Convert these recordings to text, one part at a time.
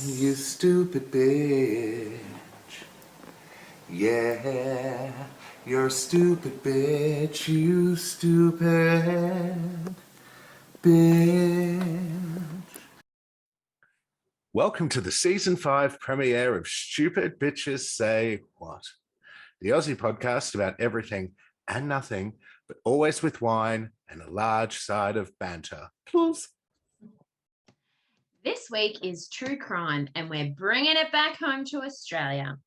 You stupid bitch. Yeah, you're a stupid bitch. You stupid bitch. Welcome to the season 5 premiere of Stupid Bitches Say What? The Aussie podcast about everything and nothing, but always with wine and a large side of banter. Plus. This week is true crime, and we're bringing it back home to Australia.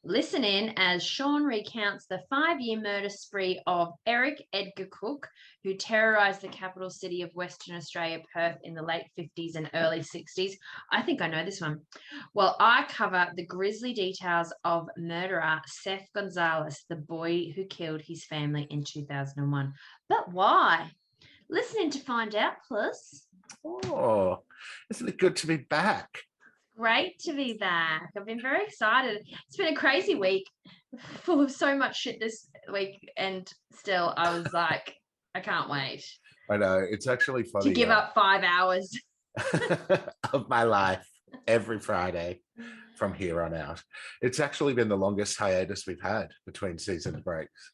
Listen in as Sean recounts the 5-year murder spree of Eric Edgar Cooke, who terrorised the capital city of Western Australia, Perth, in the late 50s and early 60s. I think I know this one. Well, I cover the grisly details of murderer Sef Gonzales, the boy who killed his family in 2001. But why? Listen in to find out, plus. Oh, isn't it good to be back? Great to be back. I've been very excited. It's been a crazy week, full of so much shit this week, and still I was like, I can't wait. I know, it's actually funny. To give up 5 hours of my life every Friday from here on out. It's actually been the longest hiatus we've had between season breaks.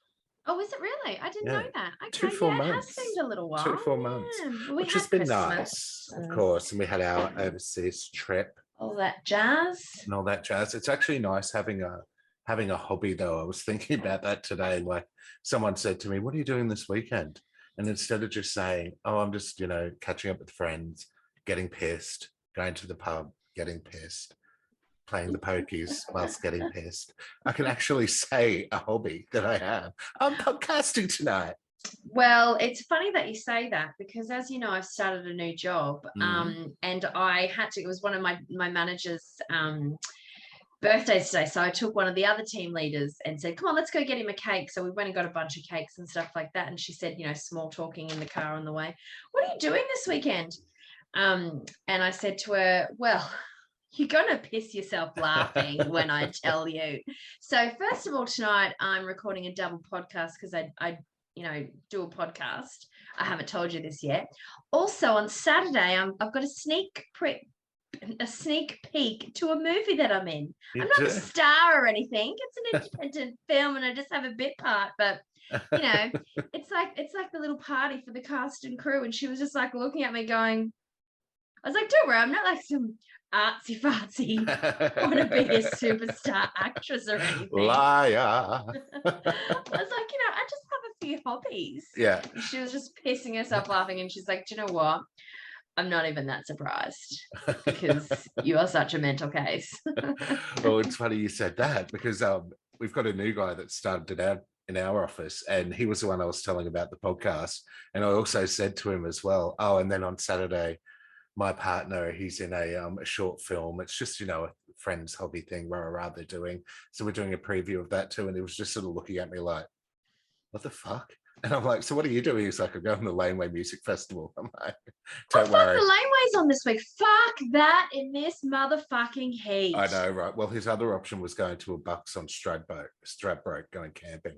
Oh, is it really? I didn't know that. Okay, 2 full months. It months. has seemed a little while. 2 full months. Well, which has been nice, of course. And we had our overseas trip. All that jazz. And all that jazz. It's actually nice having a hobby, though. I was thinking about that today. Like, someone said to me, what are you doing this weekend? And instead of just saying, oh, I'm just, catching up with friends, getting pissed, going to the pub, getting pissed, playing the pokies whilst getting pissed, I can actually say a hobby that I have. I'm podcasting tonight. Well, it's funny that you say that, because as you know, I've started a new job, and I had to, it was one of my manager's birthdays today. So I took one of the other team leaders and said, come on, let's go get him a cake. So we went and got a bunch of cakes and stuff like that. And she said, small talking in the car on the way, what are you doing this weekend? And I said to her, well, you're going to piss yourself laughing when I tell you. So first of all, tonight I'm recording a double podcast because I do a podcast. I haven't told you this yet. Also on Saturday, I've got a sneak peek to a movie that I'm in. I'm not a star or anything. It's an independent film, and I just have a bit part. But it's like the little party for the cast and crew. And she was just like looking at me, going, I was like, don't worry, I'm not like some artsy fartsy want to be a superstar actress or anything. Liar. I was like, I just have a few hobbies. Yeah. And she was just pissing herself laughing, and she's like, do you know what? I'm not even that surprised, because you are such a mental case. Well, it's funny you said that, because we've got a new guy that started out in our office, and he was the one I was telling about the podcast. And I also said to him as well, oh, and then on Saturday, my partner, he's in a short film. It's just, a friend's hobby thing, they're doing. So we're doing a preview of that too. And he was just sort of looking at me like, what the fuck? And I'm like, so what are you doing? He's like, I'm going to the Laneway Music Festival. I'm like, don't worry. The Laneway's on this week. Fuck that in this motherfucking heat. I know, right? Well, his other option was going to a Bucks on Stradbroke, going camping.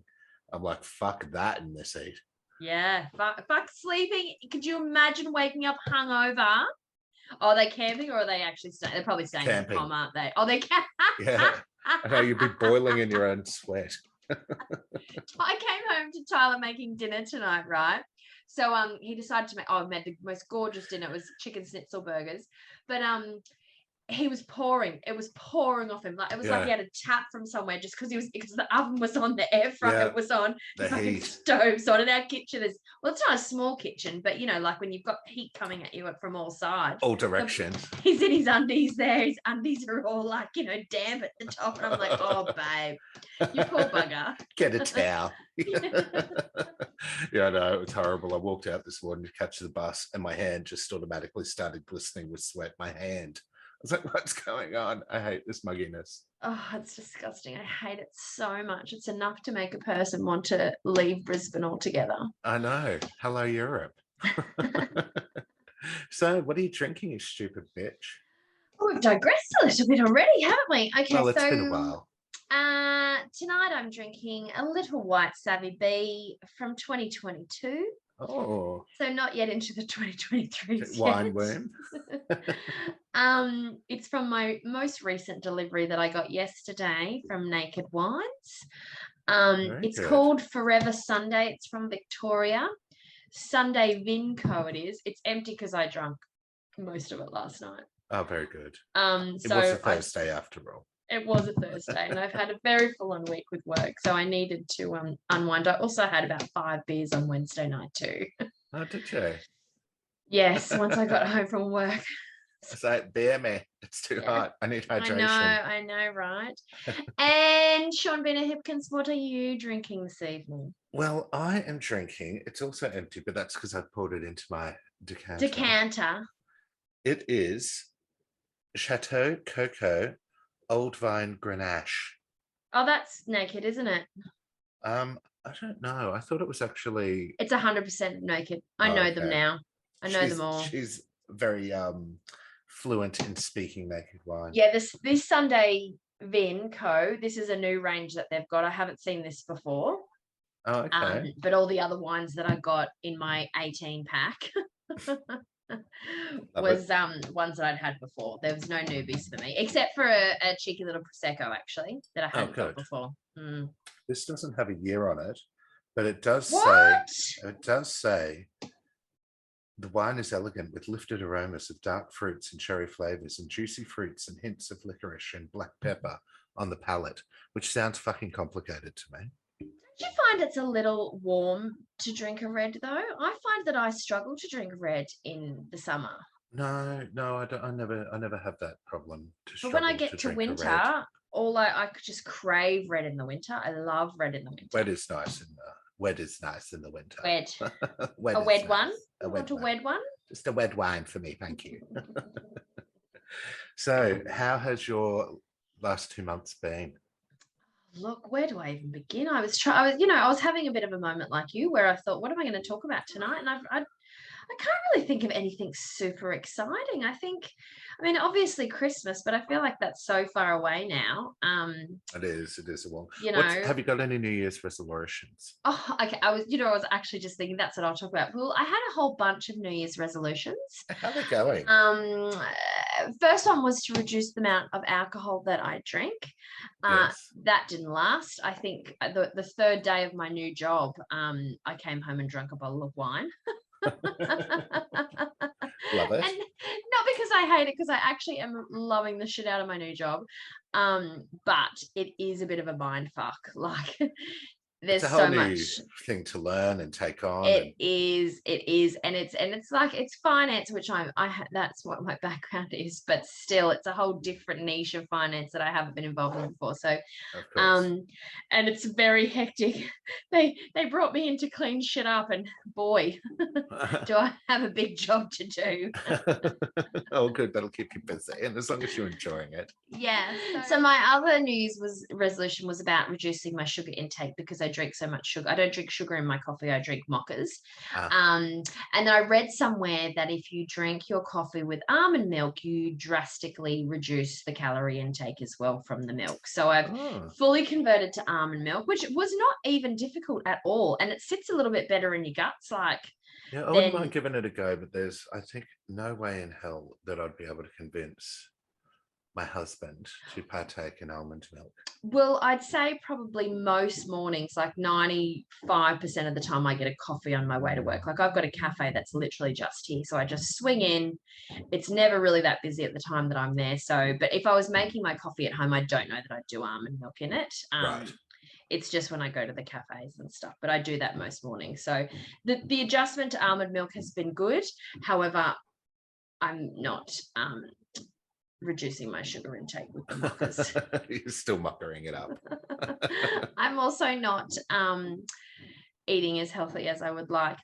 I'm like, fuck that in this heat. Yeah, fuck sleeping. Could you imagine waking up hungover? Oh, are they camping, or are they actually staying? They're probably staying camping. In Palm, aren't they? Oh, they're camping. Yeah. I know, you'd be boiling in your own sweat. I came home to Tyler making dinner tonight, right? So he decided to make, made the most gorgeous dinner. It was chicken schnitzel burgers. But he was pouring. It was pouring off him. Like, it was like he had a tap from somewhere, just because the oven was on, the air fryer was on, the fucking stove's on. In our kitchen is, well, it's not a small kitchen, but like when you've got heat coming at you from all sides, all directions. He's in his undies there. His undies are all like, damp at the top, and I'm like, oh babe, you poor bugger. Get a towel. Yeah, no, it was horrible. I walked out this morning to catch the bus, and my hand just automatically started glistening with sweat. My hand. I was like, what's going on? I hate this mugginess. Oh, it's disgusting. I hate it so much. It's enough to make a person want to leave Brisbane altogether. I know. Hello, Europe. So, what are you drinking, you stupid bitch? Oh, we've digressed a little bit already, haven't we? Okay, well, it's been a while. Tonight I'm drinking a little white Savvy B from 2022. Oh. So not yet into the 2023. Wine worm. It's from my most recent delivery that I got yesterday from Naked Wines. It's good. called Forever Sunday. It's from Victoria. Sunday Vinco it is. It's empty because I drank most of it last night. Oh, very good. So it was a Thursday after all. It was a Thursday, and I've had a very full-on week with work, so I needed to unwind. I also had about 5 beers on Wednesday night too. Oh, did you? Yes, once I got home from work. It's like, beer me. It's too hot. I need hydration. I know, right? And Sean Bina Hipkins, what are you drinking this evening? Well, I am drinking. It's also empty, but that's because I poured it into my decanter. Decanter. It is Chateau Coco Old Vine Grenache. Oh, that's Naked, isn't it? I don't know. I thought it was actually. It's 100% Naked. I know them now. I know them all. She's very fluent in speaking Naked wine. Yeah, this Sunday Vin Co. This is a new range that they've got. I haven't seen this before. Oh, okay. But all the other wines that I got in my 18 pack was ones that I'd had before. There was no newbies for me, except for a cheeky little Prosecco, actually, that I hadn't got before. This doesn't have a year on it, but it does say the wine is elegant with lifted aromas of dark fruits and cherry flavors and juicy fruits and hints of licorice and black pepper on the palate, which sounds fucking complicated to me. Do you find it's a little warm to drink a red though? I find that I struggle to drink red in the summer. No, I don't. I never have that problem. But when I get to winter, I could just crave red in the winter. I love red in the winter. Wet is nice in the winter. Wet. Wet a wet one. A wet one. Just a wet wine for me, thank you. So, how has your last 2 months been? Look, where do I even begin? I was having a bit of a moment like you, where I thought, what am I going to talk about tonight? And I can't really think of anything super exciting. I mean, obviously Christmas, but I feel like that's so far away now. It is a while. Have you got any New Year's resolutions? Oh, okay. I was actually just thinking that's what I'll talk about. Well, I had a whole bunch of New Year's resolutions. How are they going? First one was to reduce the amount of alcohol that I drink. Yes. That didn't last. I think the third day of my new job, I came home and drank a bottle of wine. Love it. And not because I hate it, because I actually am loving the shit out of my new job. But it is a bit of a mind fuck. Like, there's so much new thing to learn and take on. It is, and it's like it's finance, which that's what my background is, but still, it's a whole different niche of finance that I haven't been involved in before. So, and it's very hectic. They brought me in to clean shit up, and boy, do I have a big job to do. Oh, good, that'll keep you busy, and as long as you're enjoying it. Yeah. So my other New Year's resolution was about reducing my sugar intake, because I drink so much sugar. I don't drink sugar in my coffee. I drink mochas. And I read somewhere that if you drink your coffee with almond milk, you drastically reduce the calorie intake as well from the milk. So I've fully converted to almond milk, which was not even difficult at all. And it sits a little bit better in your guts. Yeah, I wouldn't mind giving it a go, but there's, I think, no way in hell that I'd be able to convince my husband to partake in almond milk. Well, I'd say probably most mornings, like 95% of the time, I get a coffee on my way to work. Like, I've got a cafe that's literally just here, so I just swing in. It's never really that busy at the time that I'm there. So, but if I was making my coffee at home, I don't know that I'd do almond milk in it. Right. It's just when I go to the cafes and stuff, but I do that most mornings. So the adjustment to almond milk has been good. However, I'm not reducing my sugar intake with the mochas. You're still muckering it up. I'm also not eating as healthy as I would like.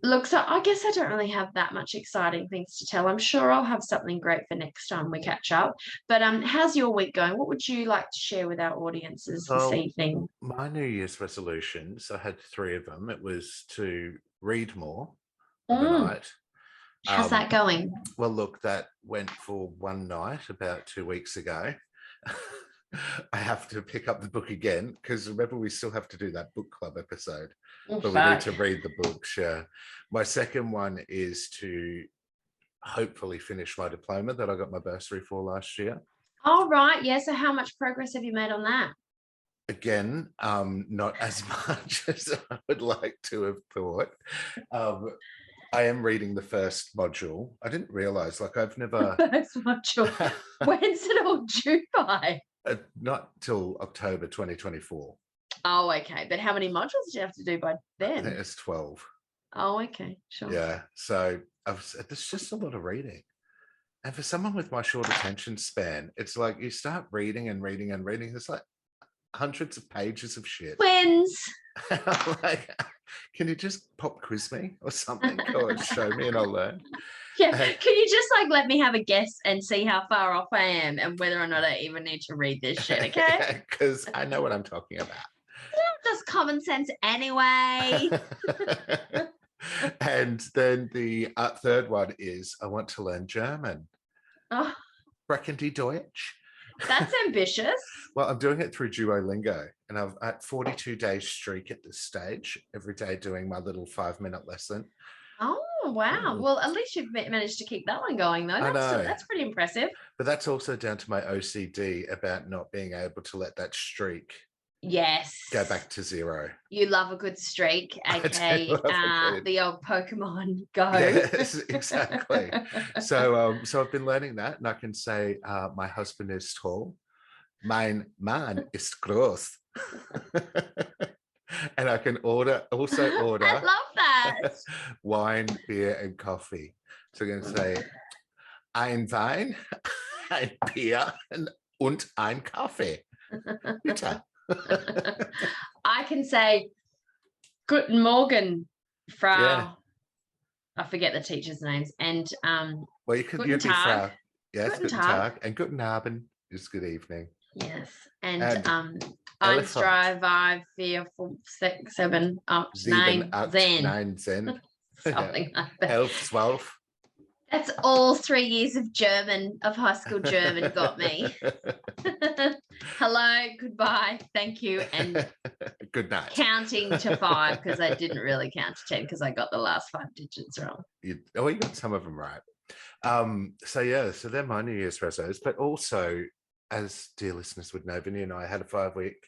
Look, so I guess I don't really have that much exciting things to tell. I'm sure I'll have something great for next time we catch up. But how's your week going? What would you like to share with our audiences this evening? My New Year's resolutions, I had 3 of them. It was to read more overnight. How's that going? Well, look, that went for one night about 2 weeks ago. I have to pick up the book again, because remember, we still have to do that book club episode. But we need to read the books. Yeah. My second one is to hopefully finish my diploma that I got my bursary for last year. Oh, right. Yeah. So how much progress have you made on that? Again, not as much as I would like to have thought. I am reading the first module. I didn't realize, like, I've never. First module. When's it all due by? Not till October 2024. Oh, okay. But how many modules do you have to do by I think then? it's 12. Oh, okay. Sure. Yeah. So there's just a lot of reading. And for someone with my short attention span, it's like you start reading and reading and reading. There's like hundreds of pages of shit. Twins. I'm like, can you just pop quiz me or something, or show me and I'll learn? Yeah. Can you just like let me have a guess and see how far off I am and whether or not I even need to read this shit, okay? Because I know what I'm talking about. Just common sense anyway. And then the third one is I want to learn German. Oh, Sprechen die Deutsch? that's ambitious. Well, I'm doing it through Duolingo, and I've at 42 days streak at this stage, every day doing my little 5-minute lesson. Oh, wow. Well, at least you've managed to keep that one going, though. That's pretty impressive. But that's also down to my OCD about not being able to let that streak go back to 0. You love a good streak, aka the old Pokemon Go. Yes, exactly. So I've been learning that, and I can say my husband is tall, mein Mann ist groß. And I can also order I love that. wine, beer, and coffee. So I'm going to say ein Wein, ein Bier und ein Kaffee. Bitte. I can say Guten Morgen, Frau. Yeah. I forget the teachers' names. And well, you could be Frau. Yes, Guten Tag. And Guten Abend is good evening. Yes. And 1, 2, 3, 4, 5, 6, 7, 8, 9, 10. Something like that. 11, 12. That's all 3 years of high school German got me. Hello, goodbye, thank you, and good night. Counting to 5 because I didn't really count to 10 because I got the last 5 digits wrong. You got some of them right. So they're my New Year's resolutions, but also, as dear listeners would know, Vinny and I had a 5-week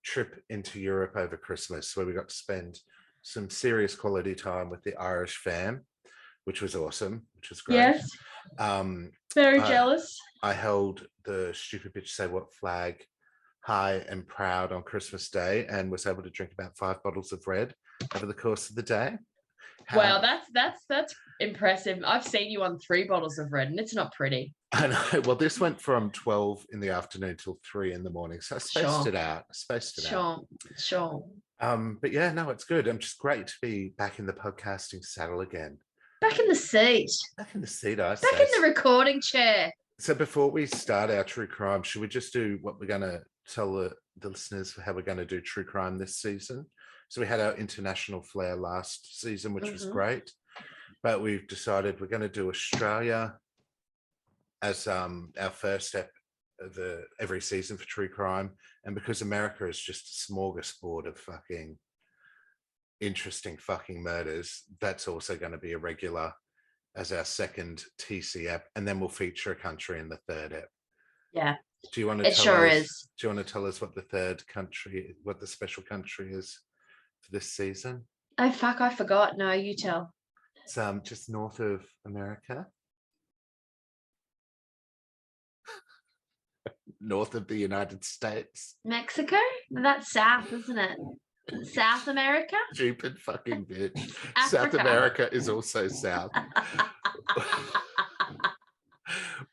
trip into Europe over Christmas where we got to spend some serious quality time with the Irish fam, which was awesome, which was great. Yes. Very jealous. I held the stupid bitch say what flag high and proud on Christmas Day and was able to drink about 5 bottles of red over the course of the day. Wow, that's impressive. I've seen you on 3 bottles of red and it's not pretty. I know. Well, this went from 12 in the afternoon till 3 in the morning. So I spaced it out. Sure. But yeah, no, it's good. I'm just great to be back in the podcasting saddle again. Back in the seat. Back in the seat, I say. Back in the recording chair. So before we start our true crime, should we just do what we're going to tell the listeners how we're going to do true crime this season? So we had our international flair last season, which was great. But we've decided we're going to do Australia as our first step of every season for true crime. And because America is just a smorgasbord of fucking interesting fucking murders, that's also going to be a regular as our second TC app, and then we'll feature a country in the third app. Yeah. Do you want to Do you want to tell us what the third country, what the special country is for this season? Oh fuck, I forgot. No, you tell. It's just north of America. North of the United States. Mexico? That's south, isn't it? South America? Stupid fucking bitch. South America is also south.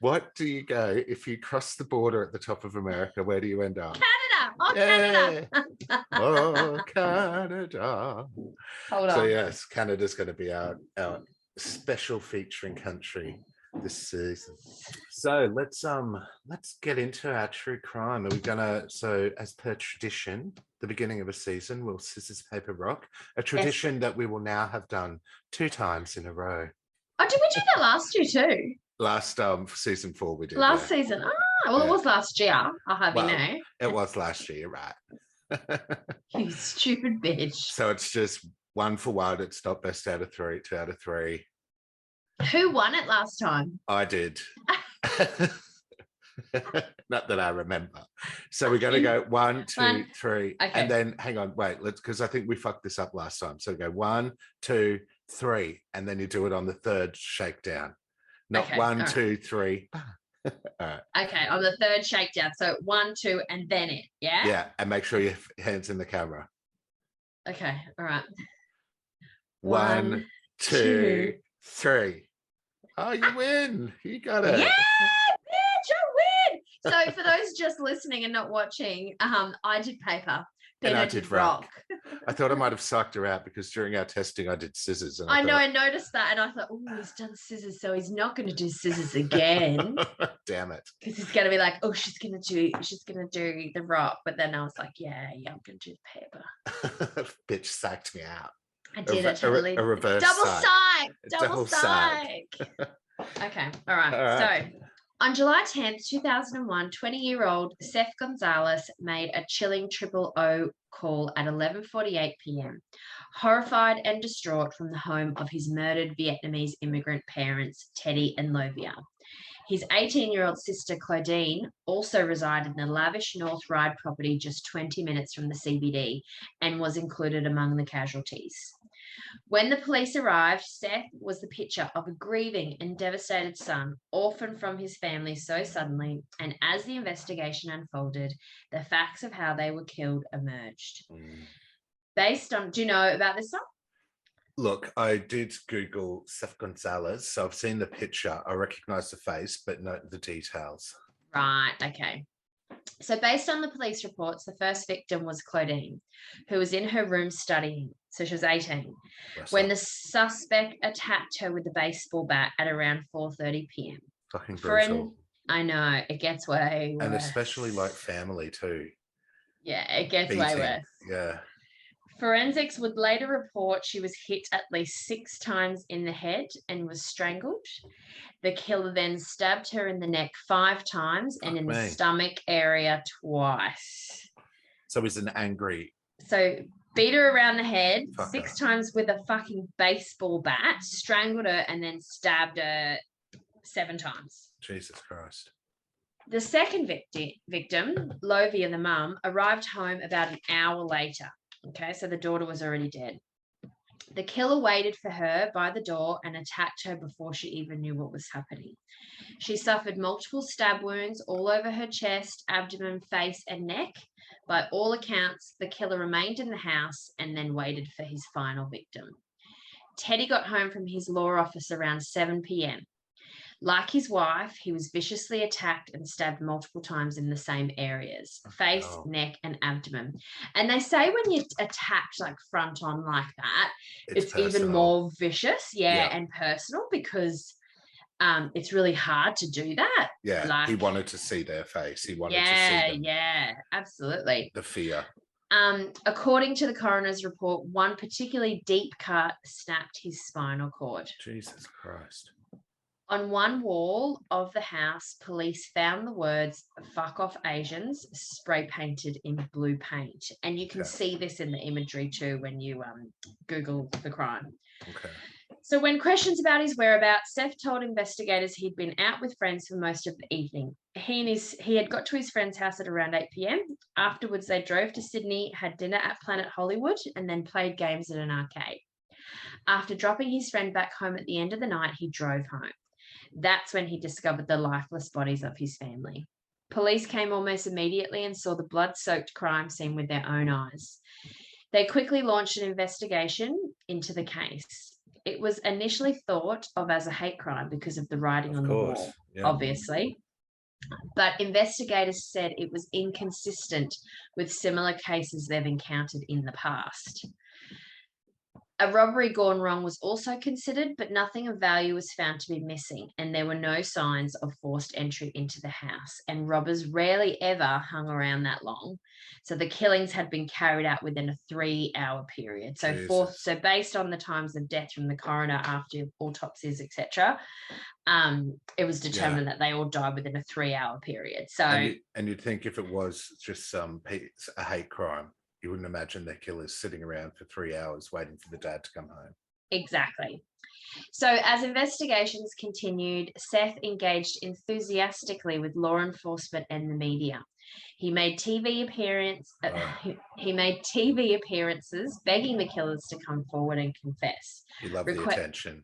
What do you go if you cross the border at the top of America? Where do you end up? Canada. Oh, Canada. Oh, Canada. Hold on. So yes, Canada's going to be our special featuring country this season. So let's get into our true crime. Are we gonna, so as per tradition, the beginning of a season, we'll scissors, paper, rock, a tradition that we will now have done 2 times in a row. Oh, did we do that last year too? Last season 4 we did. Last season. Well, it was last year. I'll have you know. It was last year, right? You stupid bitch. So it's just 1 for 1. It's not best out of 3, 2 out of 3. Who won it last time? I did. Not that I remember. So we're going to go 1, 2, 3, Okay. and then hang on, wait, because I think we fucked this up last time. So go 1, 2, 3, and then you do it on the third shakedown. Not Okay, 1, all 2, 3. All right. Okay, on the third shakedown. So 1, 2, and then it. Yeah. Yeah, and make sure your hands in the camera. Okay. All right. 1, 2, 3. Oh, you win. You got it. Yeah, bitch, I win. So for those just listening and not watching, I did paper. Then And I did rock. I thought I might have sucked her out because during our testing I did scissors. And I know, I noticed that, and I thought, oh, he's done scissors, so he's not going to do scissors again. Damn it! Because he's going to be like, oh, she's going to do the rock. But then I was like, yeah, I'm going to do the paper. Bitch psyched me out. I did it totally. A reverse Double psych. Okay, all right. So on July 10th, 2001, 20-year-old Sef Gonzales made a chilling 000 call at 11:48 p.m. Horrified and distraught from the home of his murdered Vietnamese immigrant parents, Teddy and Lovia. His 18-year-old sister, Claudine, also resided in the lavish North Ryde property just 20 minutes from the CBD and was included among the casualties. When the police arrived, Seth was the picture of a grieving and devastated son, orphaned from his family so suddenly, and as the investigation unfolded, the facts of how they were killed emerged. Based on, do you know about this song? Look, I did Google Sef Gonzales, so I've seen the picture. I recognize the face, but not the details. Right, okay. So based on the police reports, the first victim was Claudine, who was in her room studying. So she was 18. When the suspect attacked her with a baseball bat at around 4:30 p.m. Fucking brutal. I know, it gets way worse. And especially like family too. Yeah, it gets way worse. Yeah. Forensics would later report she was hit at least 6 times in the head and was strangled. The killer then stabbed her in the neck 5 times and in the stomach area twice. So he's an angry. So beat her around the head 6 times with a fucking baseball bat, strangled her, and then stabbed her 7 times. Jesus Christ. The second victim, Lovia, the mum, arrived home about an hour later. Okay, so the daughter was already dead. The killer waited for her by the door and attacked her before she even knew what was happening. She suffered multiple stab wounds all over her chest, abdomen, face, and neck. By all accounts, the killer remained in the house and then waited for his final victim. Teddy got home from his law office around 7 p.m. Like his wife, he was viciously attacked and stabbed multiple times in the same areas, face, neck, and abdomen. And they say when you're attacked like front on like that, it's even more vicious, and personal, because it's really hard to do that. Yeah, like, he wanted to see their face. He wanted to see them. Yeah, absolutely. The fear. According to the coroner's report, one particularly deep cut snapped his spinal cord. Jesus Christ. On one wall of the house, police found the words "fuck off Asians" spray painted in blue paint. And you can see this in the imagery too when you Google the crime. Okay. So when questioned about his whereabouts, Seth told investigators he'd been out with friends for most of the evening. He had got to his friend's house at around 8 p.m. Afterwards, they drove to Sydney, had dinner at Planet Hollywood, and then played games at an arcade. After dropping his friend back home at the end of the night, he drove home. That's when he discovered the lifeless bodies of his family. Police came almost immediately and saw the blood-soaked crime scene with their own eyes. They quickly launched an investigation into the case. It was initially thought of as a hate crime because of the writing on the wall, obviously. But investigators said it was inconsistent with similar cases they've encountered in the past. A robbery gone wrong was also considered, but nothing of value was found to be missing, and there were no signs of forced entry into the house, and robbers rarely ever hung around that long. So the killings had been carried out within a 3-hour period. So based on the times of death from the coroner after autopsies, etc., it was determined that they all died within a 3-hour period. So, and you'd think if it was just a hate crime, you wouldn't imagine their killers sitting around for 3 hours waiting for the dad to come home. Exactly. So as investigations continued, Seth engaged enthusiastically with law enforcement and the media. He made TV appearances, begging the killers to come forward and confess. He loved the attention.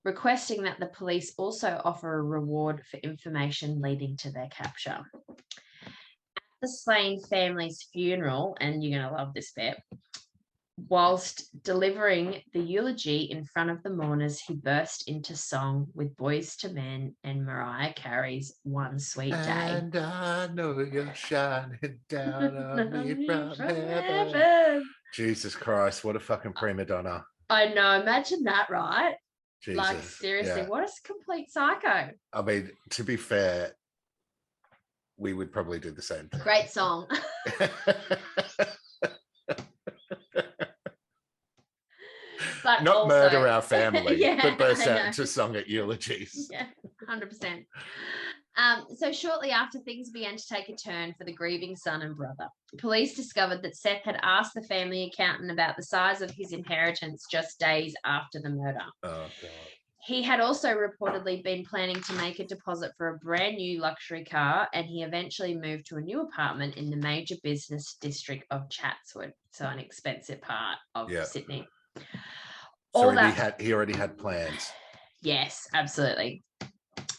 Requesting that the police also offer a reward for information leading to their capture. At the slain family's funeral, and you're going to love this bit, whilst delivering the eulogy in front of the mourners, he burst into song with Boys to Men and Mariah Carey's One Sweet Day. And I know you're shining down on me from heaven. Jesus Christ, what a fucking prima donna. I know, imagine that, right? Jesus, like, seriously, what a complete psycho. I mean, to be fair, we would probably do the same thing. Great song. But not also, murder our family, yeah, but burst out into song at eulogies. Yeah, 100%. So shortly after, things began to take a turn for the grieving son and brother. Police discovered that Seth had asked the family accountant about the size of his inheritance just days after the murder. Oh, God. He had also reportedly been planning to make a deposit for a brand new luxury car, and he eventually moved to a new apartment in the major business district of Chatswood, so an expensive part of Sydney. So he already had plans. Yes, absolutely.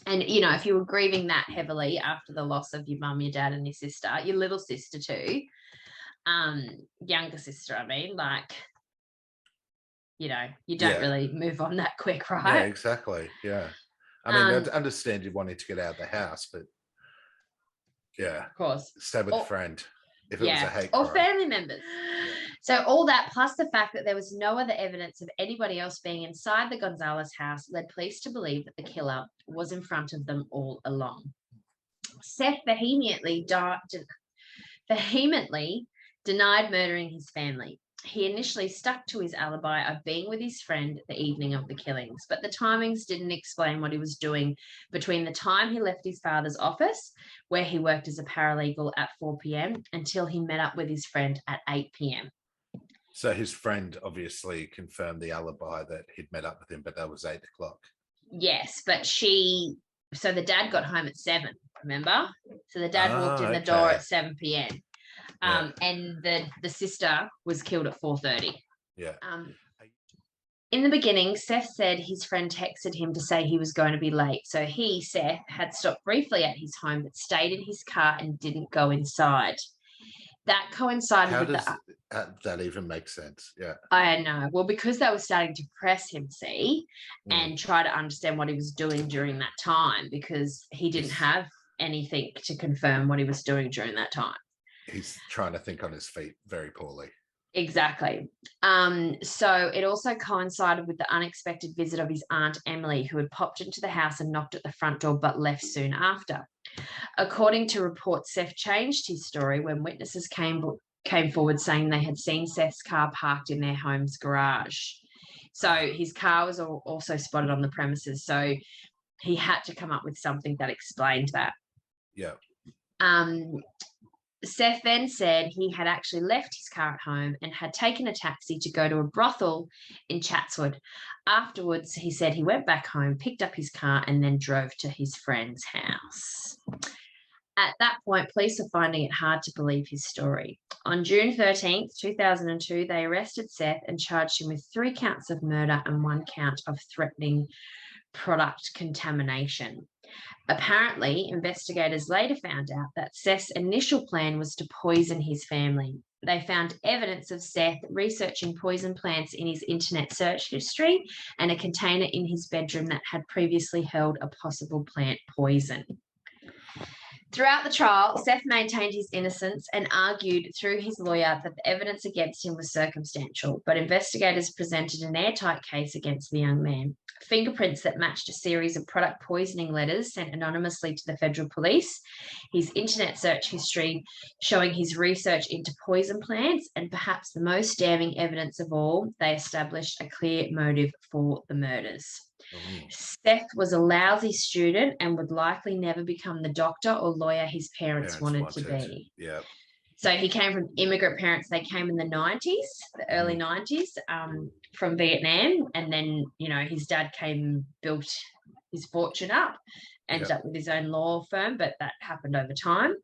And, you know, if you were grieving that heavily after the loss of your mum, your dad and your sister, your little sister too, younger sister, I mean, like, you know, you don't really move on that quick, right? Yeah, exactly. Yeah. I mean, I understand you wanting to get out of the house, but yeah. Of course. Stay with a friend if it was a hate crime. Or family members. Yeah. So all that, plus the fact that there was no other evidence of anybody else being inside the Gonzales house, led police to believe that the killer was in front of them all along. Seth vehemently denied murdering his family. He initially stuck to his alibi of being with his friend the evening of the killings, but the timings didn't explain what he was doing between the time he left his father's office, where he worked as a paralegal, at 4 p.m, until he met up with his friend at 8 p.m. So his friend obviously confirmed the alibi that he'd met up with him, but that was 8 o'clock. Yes, but so the dad got home at 7, remember? So the dad walked in the door at 7 p.m. And the sister was killed at 4:30. Yeah. In the beginning, Seth said his friend texted him to say he was going to be late. So he, Seth, had stopped briefly at his home but stayed in his car and didn't go inside. That coincided with how does that even make sense? Yeah. I know. Well, because they were starting to press him, and try to understand what he was doing during that time, because he didn't have anything to confirm what he was doing during that time. He's trying to think on his feet very poorly. Exactly. So it also coincided with the unexpected visit of his aunt Emily, who had popped into the house and knocked at the front door but left soon after. According to reports, Seth changed his story when witnesses came forward saying they had seen Seth's car parked in their home's garage. So his car was also spotted on the premises. So he had to come up with something that explained that. Yeah. Seth then said he had actually left his car at home and had taken a taxi to go to a brothel in Chatswood. Afterwards, he said he went back home, picked up his car, and then drove to his friend's house. At that point, police were finding it hard to believe his story. On June 13th, 2002, they arrested Seth and charged him with 3 counts of murder and 1 count of threatening product contamination. Apparently, investigators later found out that Seth's initial plan was to poison his family. They found evidence of Seth researching poison plants in his internet search history and a container in his bedroom that had previously held a possible plant poison. Throughout the trial, Seth maintained his innocence and argued through his lawyer that the evidence against him was circumstantial, but investigators presented an airtight case against the young man. Fingerprints that matched a series of product poisoning letters sent anonymously to the federal police, his internet search history showing his research into poison plants, and perhaps the most damning evidence of all, they established a clear motive for the murders. Seth was a lousy student and would likely never become the doctor or lawyer his parents wanted to be. Yeah. So he came from immigrant parents. They came in the 90s, the early 90s, from Vietnam. And then, you know, his dad came, built his fortune up, ended up with his own law firm, but that happened over time.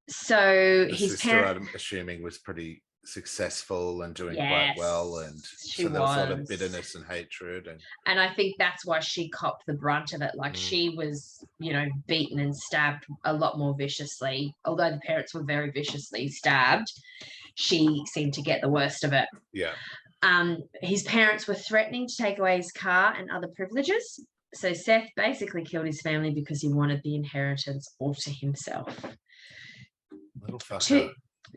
So the his sister, I'm assuming, was pretty successful and doing quite well, and so there was a lot of bitterness and hatred, and I think that's why she copped the brunt of it. Like she was, you know, beaten and stabbed a lot more viciously. Although the parents were very viciously stabbed, she seemed to get the worst of it. His parents were threatening to take away his car and other privileges. So Seth basically killed his family because he wanted the inheritance all to himself. Little fucker.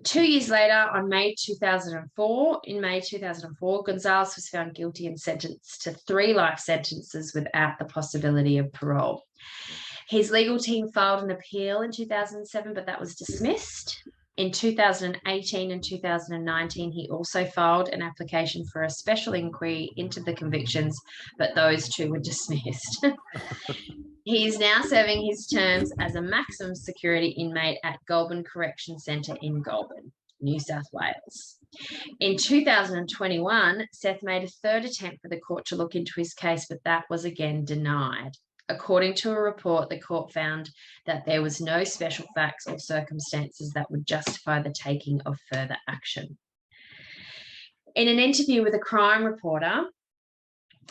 2 years later, on May 2004, Gonzales was found guilty and sentenced to 3 life sentences without the possibility of parole. His legal team filed an appeal in 2007, but that was dismissed. In 2018 and 2019, he also filed an application for a special inquiry into the convictions, but those 2 were dismissed. He is now serving his terms as a maximum security inmate at Goulburn Correction Centre in Goulburn, New South Wales. In 2021, Seth made a 3rd attempt for the court to look into his case, but that was again denied. According to a report, the court found that there was no special facts or circumstances that would justify the taking of further action. In an interview with a crime reporter,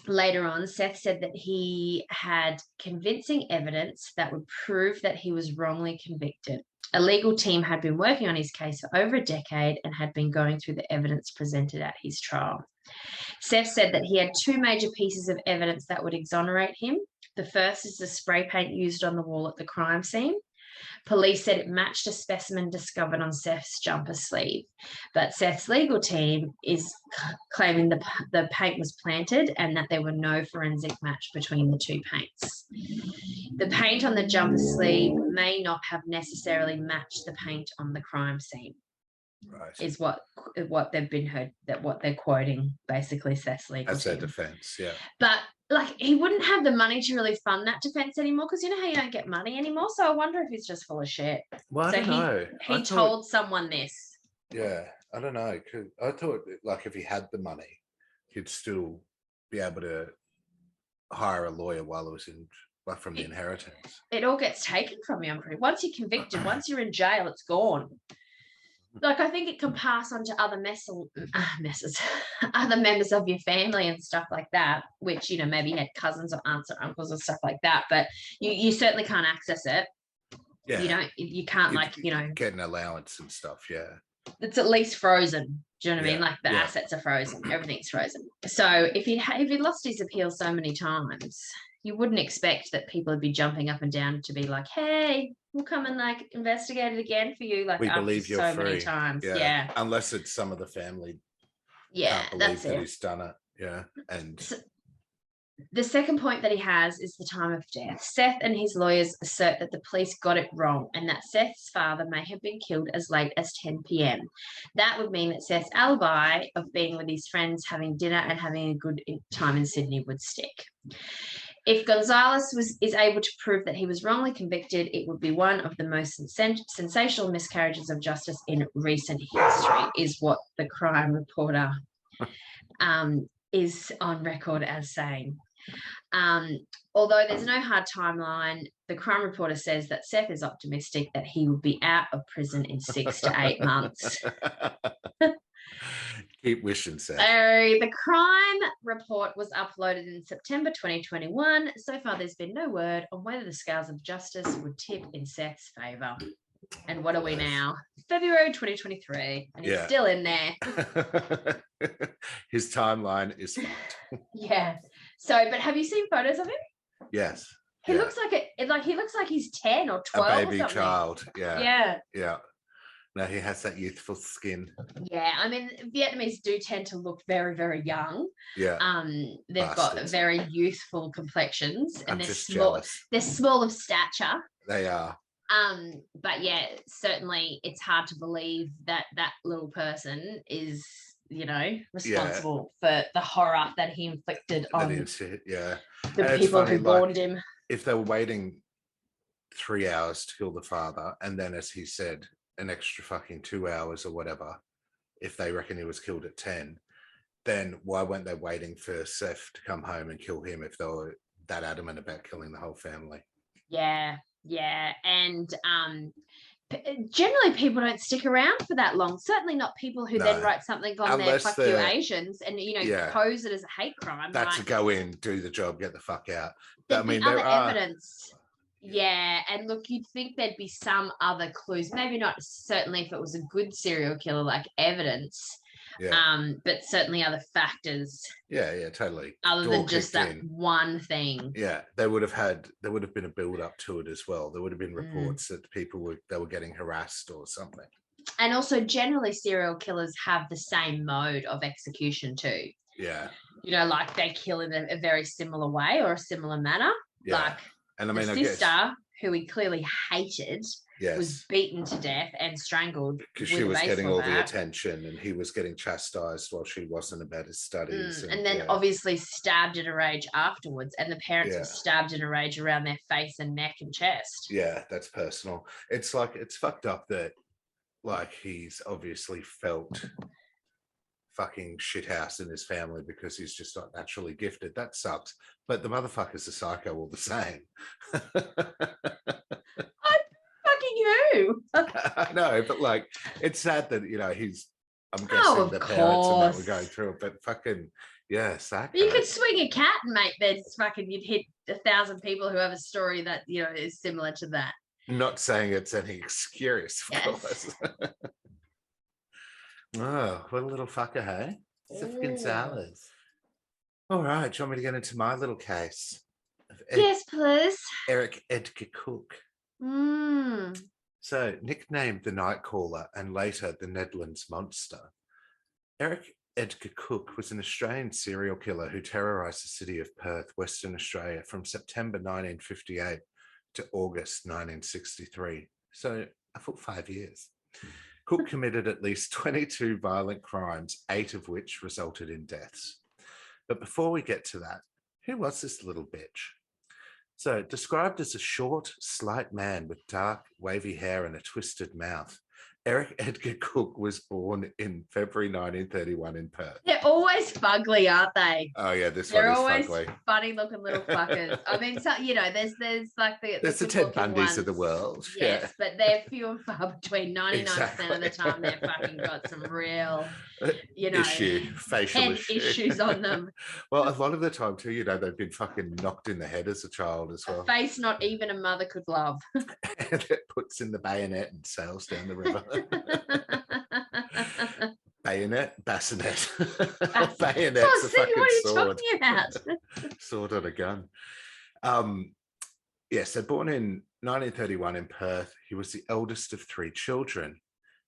later on, Seth said that he had convincing evidence that would prove that he was wrongly convicted. A legal team had been working on his case for over a decade and had been going through the evidence presented at his trial. Seth said that he had 2 major pieces of evidence that would exonerate him. The first is the spray paint used on the wall at the crime scene. Police said it matched a specimen discovered on Seth's jumper sleeve, but Seth's legal team is claiming the paint was planted and that there were no forensic match between the 2 paints. The paint on the jumper sleeve may not have necessarily matched the paint on the crime scene. Right. Is what they've been heard, that what they're quoting, basically Seth's legal as team. their defense, yeah. But like, he wouldn't have the money to really fund that defense anymore, because you know how you don't get money anymore. So I wonder if he's just full of shit. Well, I don't know. He told someone this. Yeah, I don't know. 'Cause I thought, like, if he had the money, he'd still be able to hire a lawyer while it was from the inheritance. It all gets taken from you. Once you're convicted, once you're in jail, it's gone. Like, I think it can pass on to other other members of your family and stuff like that, which, you know, maybe you had cousins or aunts or uncles or stuff like that, but you certainly can't access it. Yeah. You can't, like, you know, get an allowance and stuff. Yeah. It's at least frozen. Do you know what I mean? Like, the assets are frozen. Everything's frozen. So if he lost his appeal so many times, you wouldn't expect that people would be jumping up and down to be like, hey, we'll come and like investigate it again for you. Like, we believe you're so free. Many times. Yeah. Unless it's some of the family. Can't believe that he's done it. Yeah. And so, the second point that he has is the time of death. Seth and his lawyers assert that the police got it wrong and that Seth's father may have been killed as late as 10 p.m. That would mean that Seth's alibi of being with his friends, having dinner and having a good time in Sydney would stick. If Gonzales is able to prove that he was wrongly convicted, it would be one of the most sensational miscarriages of justice in recent history, is what the crime reporter is on record as saying. Although there's no hard timeline, the crime reporter says that Seth is optimistic that he will be out of prison in 6 to 8 months. Keep wishing, Seth. So the crime report was uploaded in September 2021. So far, there's been no word on whether the scales of justice would tip in Seth's favour. And what are we now? February 2023. And he's still in there. His timeline is fucked. Yeah. So, but have you seen photos of him? Yes. He looks like he looks like he's 10 or 12. A baby or something. child. Yeah. Yeah. Yeah. No, he has that youthful skin. Yeah, I mean, Vietnamese do tend to look very, very young. Yeah. They've got very youthful complexions, and they're small. Jealous. They're small of stature. They are. But yeah, certainly it's hard to believe that that little person is, you know, responsible for the horror that he inflicted on the people who born him. If they were waiting 3 hours to kill the father, and then, as he said, an extra fucking 2 hours or whatever, if they reckon he was killed at 10, then why weren't they waiting for Sef to come home and kill him if they were that adamant about killing the whole family? Yeah. And generally people don't stick around for that long. Certainly not people who then write something on there, fuck you Asians, and pose it as a hate crime. That's to go in, do the job, get the fuck out. I mean, there are evidence. Yeah, and look, you'd think there'd be some other clues. Maybe not certainly if it was a good serial killer, like evidence. Yeah. But certainly other factors. Yeah, totally. Other than just that one thing. Yeah, there would have been a build up to it as well. There would have been reports that people were getting harassed or something. And also, generally, serial killers have the same mode of execution too. Yeah. Like they kill in a very similar way or a similar manner. Yeah. Like, and I mean, the sister, who he clearly hated, was beaten to death and strangled because she was getting all the attention, and he was getting chastised while she wasn't about his studies. And then obviously stabbed in a rage afterwards, and the parents were stabbed in a rage around their face and neck and chest. Yeah, that's personal. It's like, it's fucked up that, like, he's obviously felt fucking shithouse in his family because he's just not naturally gifted. That sucks. But the motherfucker's a psycho all the same. You. I know, but like, it's sad that I'm guessing the parents and that were going through it, but fucking psycho. You could swing a cat, mate. There's fucking, you'd hit 1,000 people who have a story that is similar to that. Not saying it's any excuse, of course. Oh, what a little fucker, hey? Sef Gonzales. All right, do you want me to get into my little case? Yes, please. Eric Edgar Cooke. So, nicknamed the Night Caller and later the Nedlands Monster, Eric Edgar Cooke was an Australian serial killer who terrorised the city of Perth, Western Australia, from September 1958 to August 1963. So, a full 5 years. Cooke committed at least 22 violent crimes, 8 of which resulted in deaths. But before we get to that, who was this little bitch? So, described as a short, slight man with dark, wavy hair and a twisted mouth, Eric Edgar Cooke was born in February 1931 in Perth. They're always fugly, aren't they? Oh yeah, this They're one is always fugly. Funny-looking little fuckers. I mean, so, there's like there's the Ted Bundys of the world. Yes, but they're few and far between. 99% of the time, they've fucking got some real, facial issues on them. Well, a lot of the time too, they've been fucking knocked in the head as a child as well. A face not even a mother could love. And it puts in the bayonet and sails down the river. Bassinet. Bayonet's a fucking what are you sword. talking about? Sword on a gun. So born in 1931 in Perth, he was the eldest of 3 children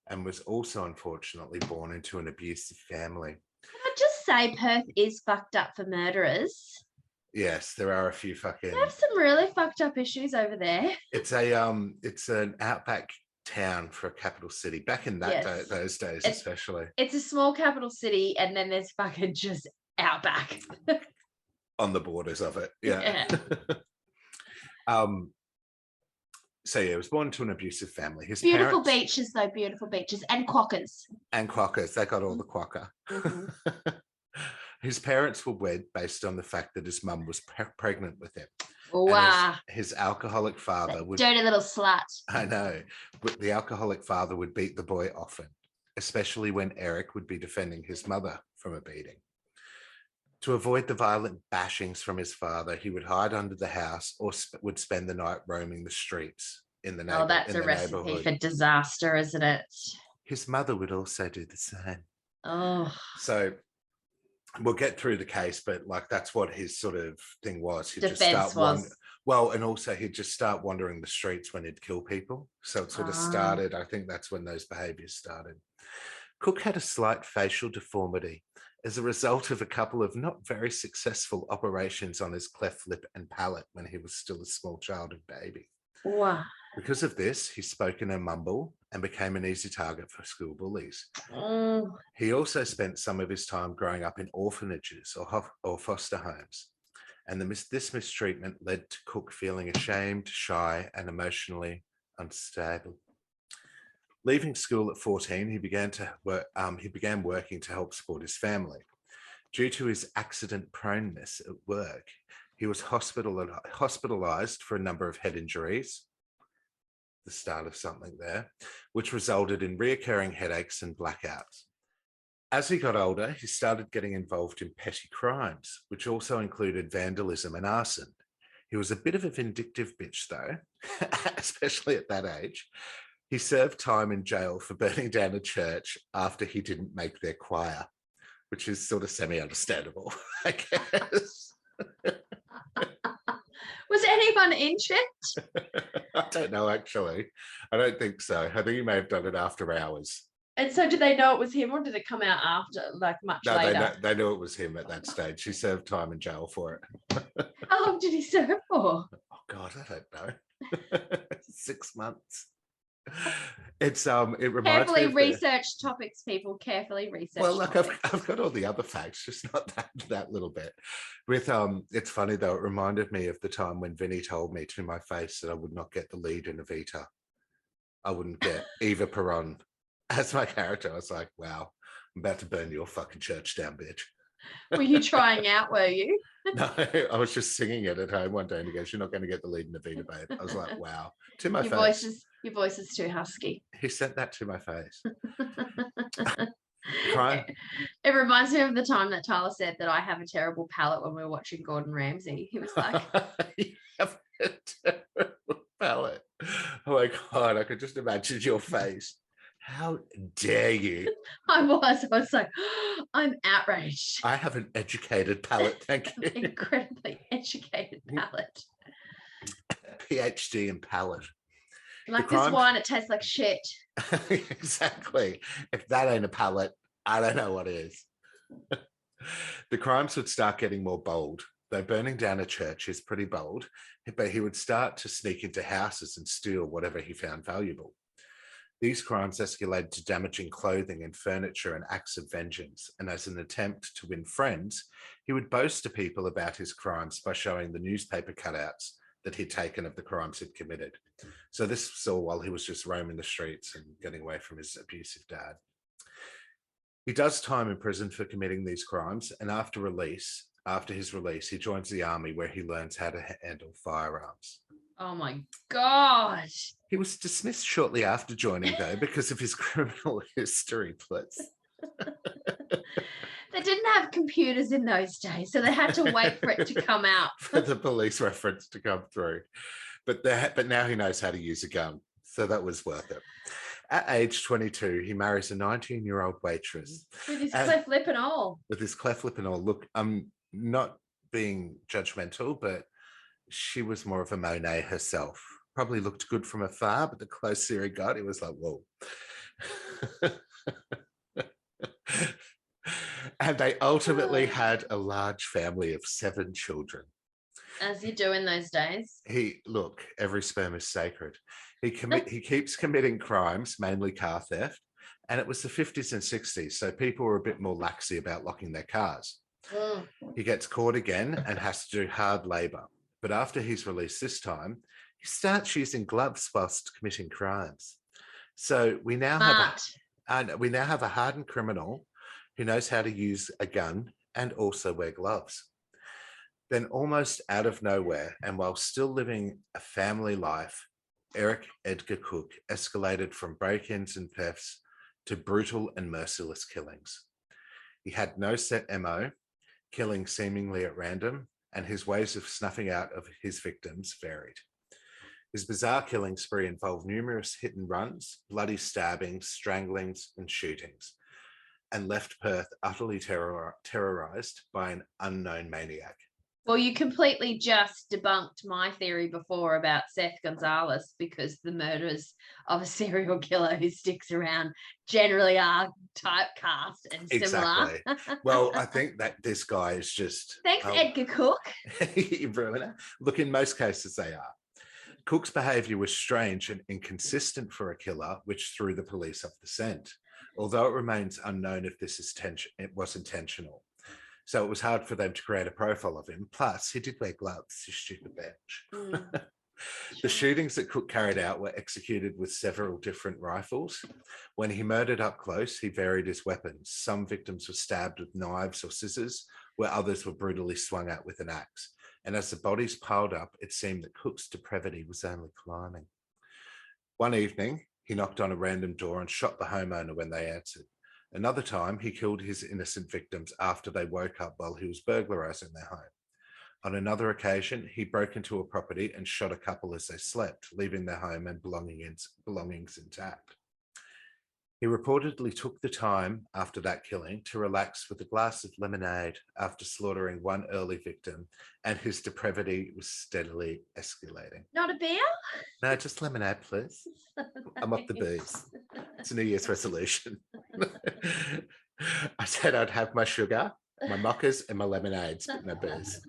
and was also unfortunately born into an abusive family. Can I just say Perth is fucked up for murderers? Yes, there are a few fucking... They have some really fucked up issues over there. It's an outback town for a capital city back in those days, especially. It's a small capital city, and then there's fucking just outback on the borders of it. Yeah. So he was born into an abusive family. His beautiful beaches, though, beautiful beaches, and quackers. And quackers, they got all the quacker. Mm-hmm. His parents were wed based on the fact that his mum was pregnant with him. Wow. His alcoholic father would... Dirty little slut. I know. But the alcoholic father would beat the boy often, especially when Eric would be defending his mother from a beating. To avoid the violent bashings from his father, he would hide under the house or would spend the night roaming the streets in the neighborhood. Oh, that's a recipe for disaster, isn't it? His mother would also do the same. Oh. So... we'll get through the case, but like that's what his sort of thing was. He'd Defense just start was. And also he'd just start wandering the streets when he'd kill people. So it sort of started, I think that's when those behaviors started. Cooke had a slight facial deformity as a result of a couple of not very successful operations on his cleft lip and palate when he was still a small child and baby. Wow. Because of this, he spoke in a mumble and became an easy target for school bullies. He also spent some of his time growing up in orphanages or foster homes. and this mistreatment led to Cooke feeling ashamed, shy, and emotionally unstable. Leaving school at 14, he began working to help support his family. Due to his accident proneness at work, he was hospitalized for a number of head injuries, the start of something there, which resulted in reoccurring headaches and blackouts. As he got older, he started getting involved in petty crimes, which also included vandalism and arson. He was a bit of a vindictive bitch, though, especially at that age. He served time in jail for burning down a church after he didn't make their choir, which is sort of semi-understandable, I guess. Was anyone injured? I don't know, actually. I don't think so. I think he may have done it after hours. And so did they know it was him, or did it come out after, like much later? They knew it was him at that stage. He served time in jail for it. How long did he serve for? Oh, God, I don't know. 6 months. It reminds carefully me researched topics, people. Carefully researched. Well, look, topics. I've got all the other facts, just not that little bit. With it's funny though. It reminded me of the time when Vinny told me to my face that I would not get the lead in Evita. I wouldn't get Eva Peron as my character. I was like, wow, I'm about to burn your fucking church down, bitch. Were you trying out? Were you? No, I was just singing it at home one day, and he goes, "You're not going to get the lead in Evita, babe." I was like, wow, to my face. Your voice is too husky. He said that to my face. It reminds me of the time that Tyler said that I have a terrible palate when we were watching Gordon Ramsay. He was like, "You have a terrible palate." Oh my God, I could just imagine your face. How dare you? I was like, I'm outraged. I have an educated palate, thank you. Incredibly educated palate. PhD in palate. Like this wine, it tastes like shit. Exactly. If that ain't a palate, I don't know what is. The crimes would start getting more bold. Though burning down a church is pretty bold, but he would start to sneak into houses and steal whatever he found valuable. These crimes escalated to damaging clothing and furniture and acts of vengeance. And as an attempt to win friends, he would boast to people about his crimes by showing the newspaper cutouts that he'd taken of the crimes he'd committed. So this was all while he was just roaming the streets and getting away from his abusive dad. He does time in prison for committing these crimes, and after his release, he joins the army where he learns how to handle firearms. Oh my God. He was dismissed shortly after joining, though, because of his criminal history, please. They didn't have computers in those days, so they had to wait for it to come out. For the police reference to come through. But now he knows how to use a gun, so that was worth it. At age 22, he marries a 19-year-old waitress. With his cleft lip and all. With his cleft lip and all. Look, I'm not being judgmental, but she was more of a Monet herself. Probably looked good from afar, but the closer he got, it was like, whoa. And they ultimately had a large family of 7 children. As you do in those days. Every sperm is sacred. He keeps committing crimes, mainly car theft, and it was the 50s and 60s, so people were a bit more laxy about locking their cars. He gets caught again and has to do hard labor. But after he's released this time, he starts using gloves whilst committing crimes. So we now have a hardened criminal who knows how to use a gun and also wear gloves. Then almost out of nowhere, and while still living a family life, Eric Edgar Cooke escalated from break-ins and thefts to brutal and merciless killings. He had no set MO, killing seemingly at random, and his ways of snuffing out of his victims varied. His bizarre killing spree involved numerous hit and runs, bloody stabbings, stranglings, and shootings, and left Perth utterly terrorised by an unknown maniac. Well, you completely just debunked my theory before about Sef Gonzales, because the murders of a serial killer who sticks around generally are typecast and similar. Exactly. Well, I think that this guy is just... Thanks, Edgar Cooke. Look, in most cases they are. Cooke's behaviour was strange and inconsistent for a killer, which threw the police off the scent, although it remains unknown if this was intentional. So it was hard for them to create a profile of him. Plus, he did wear gloves, you stupid bitch. The shootings that Cooke carried out were executed with several different rifles. When he murdered up close, he varied his weapons. Some victims were stabbed with knives or scissors, where others were brutally swung at with an axe. And as the bodies piled up, it seemed that Cooke's depravity was only climbing. One evening, he knocked on a random door and shot the homeowner when they answered. Another time, he killed his innocent victims after they woke up while he was burglarizing their home. On another occasion, he broke into a property and shot a couple as they slept, leaving their home and belongings intact. He reportedly took the time after that killing to relax with a glass of lemonade after slaughtering one early victim, and his depravity was steadily escalating. Not a beer? No, just lemonade, please. I'm off the booze. It's a New Year's resolution. I said I'd have my sugar, my mockers, and my lemonades, but no booze.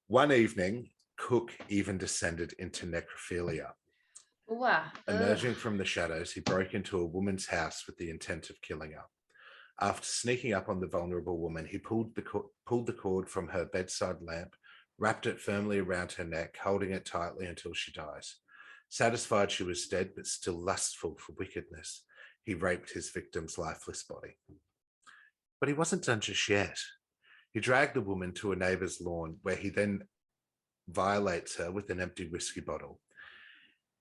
One evening, Cooke even descended into necrophilia. Wow. Emerging from the shadows, he broke into a woman's house with the intent of killing her. After sneaking up on the vulnerable woman, he pulled the cord from her bedside lamp, wrapped it firmly around her neck, holding it tightly until she dies. Satisfied she was dead, but still lustful for wickedness, he raped his victim's lifeless body. But he wasn't done just yet. He dragged the woman to a neighbour's lawn, where he then violates her with an empty whiskey bottle.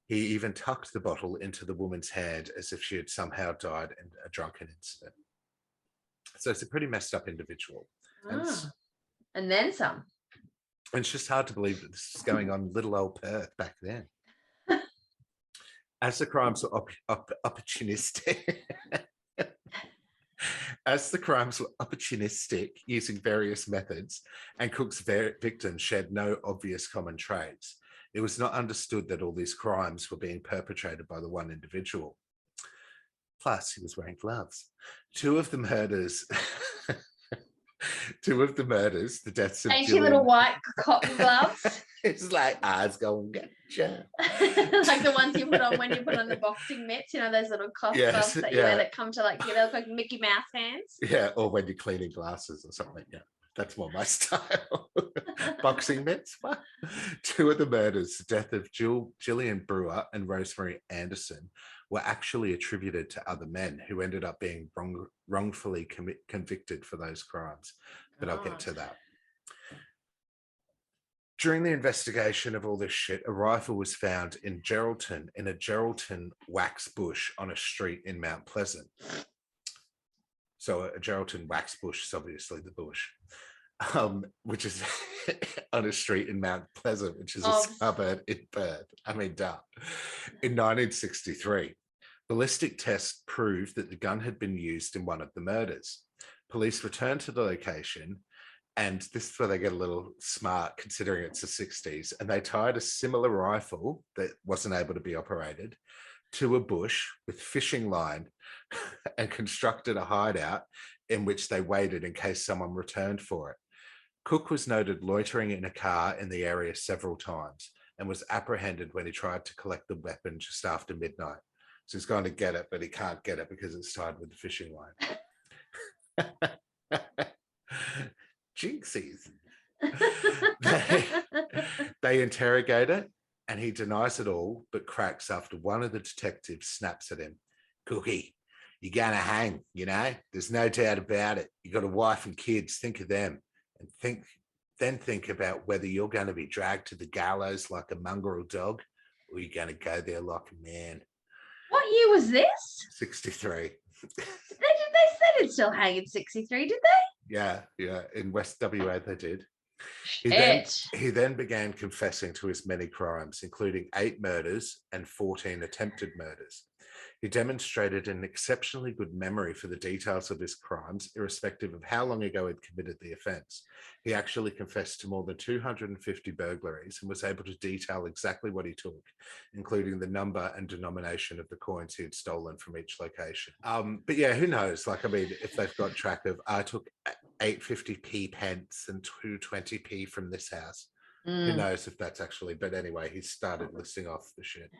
He even tucked the bottle into the woman's hand as if she had somehow died in a drunken incident. So it's a pretty messed up individual. And then some. And it's just hard to believe that this is going on in little old Perth back then. As the crimes were opportunistic, using various methods, and Cooke's victims shared no obvious common traits, it was not understood that all these crimes were being perpetrated by the one individual. Plus, he was wearing gloves. Two of the murders, the deaths of Dainty little white cotton gloves. It's like, eyes going, gotcha. Like the ones you put on when you put on the boxing mitts, you know, those little cloth gloves that you wear that come to like, you know, look like Mickey Mouse hands. Yeah, or when you're cleaning glasses or something. Yeah, that's more my style. Boxing mitts. What? Two of the murders, the death of Gillian Brewer and Rosemary Anderson, were actually attributed to other men who ended up being wrongfully convicted for those crimes. But I'll get to that. During the investigation of all this shit, a rifle was found in a Geraldton wax bush on a street in Mount Pleasant. So a Geraldton wax bush is obviously the bush, which is on a street in Mount Pleasant, which is a suburb in Perth. I mean, duh. In 1963, ballistic tests proved that the gun had been used in one of the murders. Police returned to the location, and this is where they get a little smart considering it's the 60s, and they tied a similar rifle that wasn't able to be operated to a bush with fishing line and constructed a hideout in which they waited in case someone returned for it. Cooke was noted loitering in a car in the area several times and was apprehended when he tried to collect the weapon just after midnight. So he's going to get it, but he can't get it because it's tied with the fishing line. Jinxies. They interrogate it, and he denies it all, but cracks after one of the detectives snaps at him. Cookie, you're gonna hang, you know? There's no doubt about it. You got a wife and kids, think of them. And think about whether you're going to be dragged to the gallows like a mongrel dog, or you're going to go there like a man. What year was this? 63. They didn't still hang in 63, did they? Yeah. In West WA, they did. He then began confessing to his many crimes, including 8 murders and 14 attempted murders. He demonstrated an exceptionally good memory for the details of his crimes, irrespective of how long ago he'd committed the offence. He actually confessed to more than 250 burglaries and was able to detail exactly what he took, including the number and denomination of the coins he had stolen from each location. But yeah, who knows? Like, I mean, if they've got track of, I took 850p pence and 220p from this house. Who knows if that's actually, but anyway, he started listing off the shit.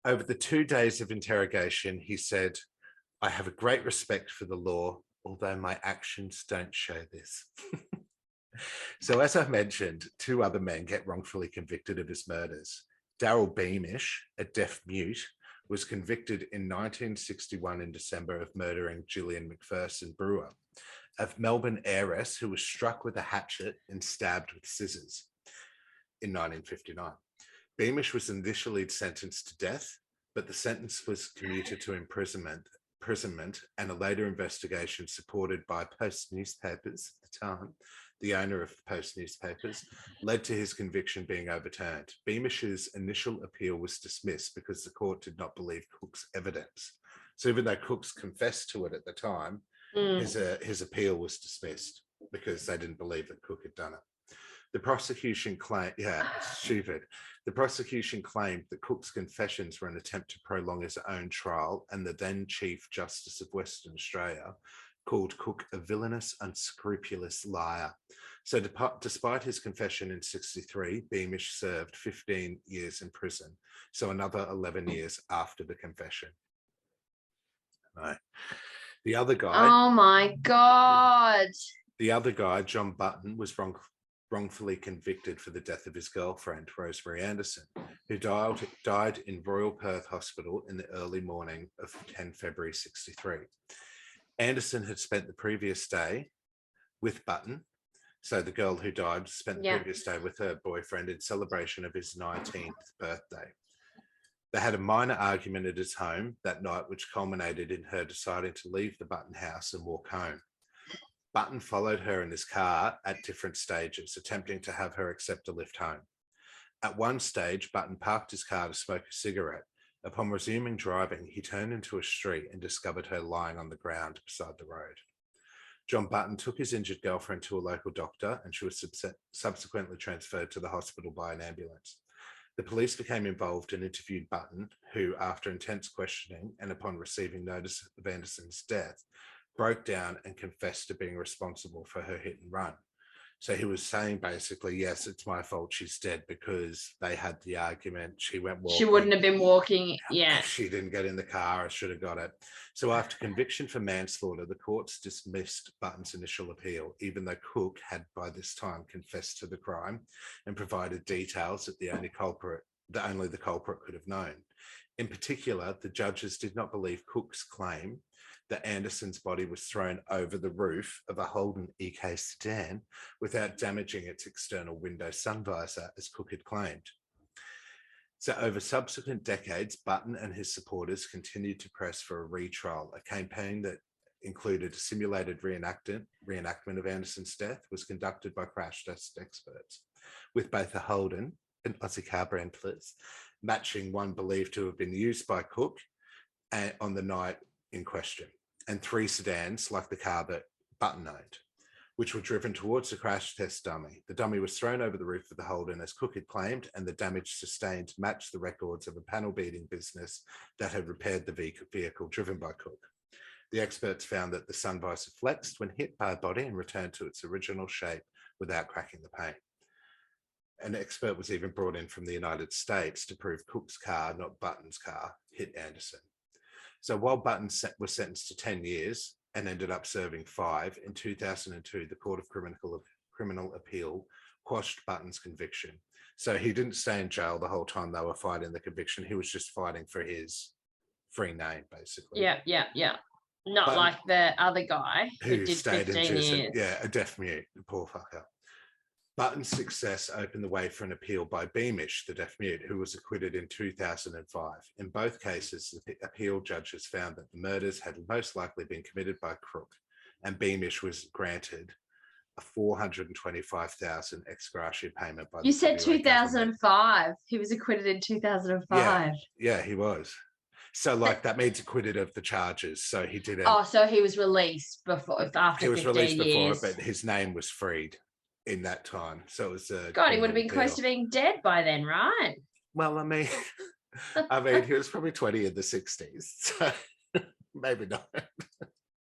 Over the 2 days of interrogation, he said, I have a great respect for the law, although my actions don't show this. So as I mentioned, 2 other men get wrongfully convicted of his murders. Daryl Beamish, a deaf mute, was convicted in 1961 in December of murdering Gillian McPherson Brewer, a Melbourne heiress who was struck with a hatchet and stabbed with scissors in 1959. Beamish was initially sentenced to death, but the sentence was commuted to imprisonment, and a later investigation supported by Post newspapers at the time, the owner of the Post newspapers, led to his conviction being overturned. Beamish's initial appeal was dismissed because the court did not believe Cooke's evidence. So even though Cooke's confessed to it at the time, his appeal was dismissed because they didn't believe that Cooke had done it. The prosecution claimed, it's stupid. The prosecution claimed that Cooke's confessions were an attempt to prolong his own trial, and the then Chief Justice of Western Australia called Cooke a villainous, unscrupulous liar. So despite his confession in 1963, Beamish served 15 years in prison, so another 11 years after the confession. Right. The other guy... Oh my God. The other guy, John Button, was wrongfully convicted for the death of his girlfriend, Rosemary Anderson, who died in Royal Perth Hospital in the early morning of 10 February 1963. Anderson had spent the previous day with Button. So the girl who died spent the previous day with her boyfriend in celebration of his 19th birthday. They had a minor argument at his home that night, which culminated in her deciding to leave the Button house and walk home. Button followed her in his car at different stages, attempting to have her accept a lift home. At one stage, Button parked his car to smoke a cigarette. Upon resuming driving, he turned into a street and discovered her lying on the ground beside the road. John Button took his injured girlfriend to a local doctor, and she was subsequently transferred to the hospital by an ambulance. The police became involved and interviewed Button, who, after intense questioning and upon receiving notice of Anderson's death, broke down and confessed to being responsible for her hit and run. So he was saying basically, yes, it's my fault she's dead because they had the argument. She went walking. She wouldn't have been walking. Yeah. She didn't get in the car. I should have got it. So after conviction for manslaughter, the courts dismissed Button's initial appeal, even though Cooke had by this time confessed to the crime and provided details that only the culprit could have known. In particular, the judges did not believe Cooke's claim that Anderson's body was thrown over the roof of a Holden EK sedan without damaging its external window sun visor, as Cooke had claimed. So over subsequent decades, Button and his supporters continued to press for a retrial. A campaign that included a simulated reenactment of Anderson's death was conducted by crash test experts, with both a Holden, an Aussie car brand, please, matching one believed to have been used by Cooke on the night in question, and 3 sedans like the car that Button owned, which were driven towards the crash test dummy. The dummy was thrown over the roof of the Holden, as Cooke had claimed, and the damage sustained matched the records of a panel beating business that had repaired the vehicle driven by Cooke. The experts found that the sun visor flexed when hit by a body and returned to its original shape without cracking the paint. An expert was even brought in from the United States to prove Cooke's car, not Button's car, hit Anderson. So while Button was sentenced to 10 years and ended up serving 5, in 2002, the Court of Criminal Appeal quashed Button's conviction. So he didn't stay in jail the whole time they were fighting the conviction. He was just fighting for his free name, basically. Yeah. Not Button, like the other guy who did stayed 15 years. Yeah, a deaf mute, poor fucker. Button's success opened the way for an appeal by Beamish, the deaf mute, who was acquitted in 2005. In both cases, the appeal judges found that the murders had most likely been committed by Cooke, and Beamish was granted a $425,000 ex gratia payment by the You said WA 2005. government. He was acquitted in 2005. Yeah, he was. So, like, that means acquitted of the charges. So he didn't. Oh, so he was released after he was released before, years. but his name was freed in that time. So it was God, he would have been close to being dead by then, right? Well, I mean, he was probably 20 in the 60s, so maybe not.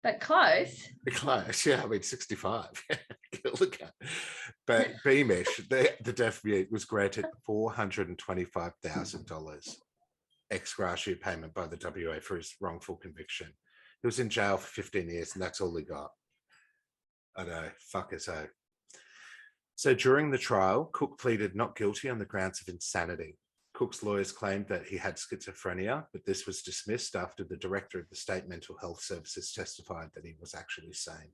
But close. Close, yeah. 65. But Beamish, the deaf mute, was granted $425,000 ex gratia payment by the WA for his wrongful conviction. He was in jail for 15 years and that's all he got. I know, fuck his own. So during the trial, Cooke pleaded not guilty on the grounds of insanity. Cooke's lawyers claimed that he had schizophrenia, but this was dismissed after the director of the State Mental Health Services testified that he was actually sane.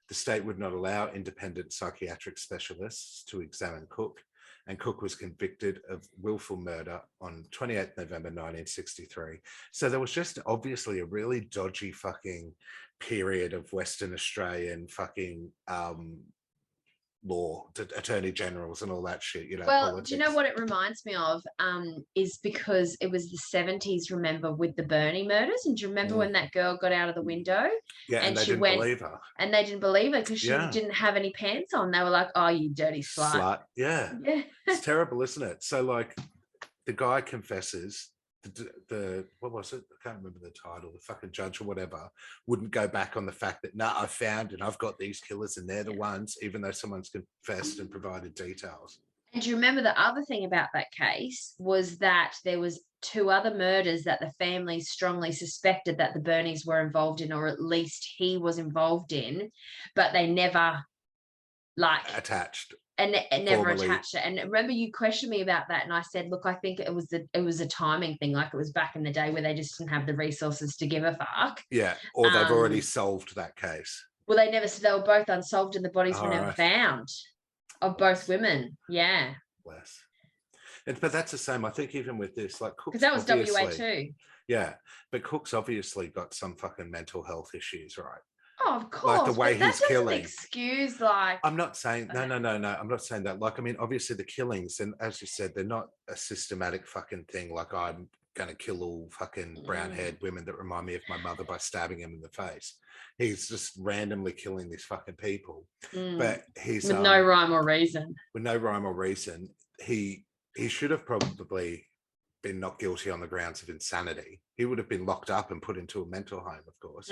The state would not allow independent psychiatric specialists to examine Cooke, and Cooke was convicted of willful murder on 28th November 1963. So there was just obviously a really dodgy fucking period of Western Australian fucking law, attorney generals and all that shit, you know. Well, politics. do you know what it reminds me of? Is because it was the 70s, remember, with the Bernie murders. And do you remember when that girl got out of the window? Yeah, and they didn't believe her. And they didn't believe her because she didn't have any pants on. They were like, oh, you dirty slut. Yeah. It's terrible, isn't it? So, like, the guy confesses, the what was it? I can't remember the title. The fucking judge or whatever wouldn't go back on the fact that, no, I found and I've got these killers and they're the ones, even though someone's confessed and provided details. And do you remember the other thing about that case was that there was 2 other murders that the family strongly suspected that the Bernies were involved in, or at least he was involved in, but they never attached. And never attached it. And remember, you questioned me about that, and I said, "Look, I think it was a timing thing. Like it was back in the day where they just didn't have the resources to give a fuck." Yeah, or they've already solved that case. Well, they were both unsolved, and the bodies were never found of both women. Yeah. Bless. But that's the same. I think even with this, like Cooke's, because that was WA too. Yeah, but Cooke's obviously got some fucking mental health issues, right? Oh, of course. Like the way he's killing. Excuse, like. I'm not saying no. I'm not saying that. Like, I mean, obviously the killings, and as you said, they're not a systematic fucking thing. Like, I'm gonna kill all fucking brown-haired women that remind me of my mother by stabbing him in the face. He's just randomly killing these fucking people. But he's with no rhyme or reason. With no rhyme or reason, he should have probably been not guilty on the grounds of insanity. He would have been locked up and put into a mental home, of course.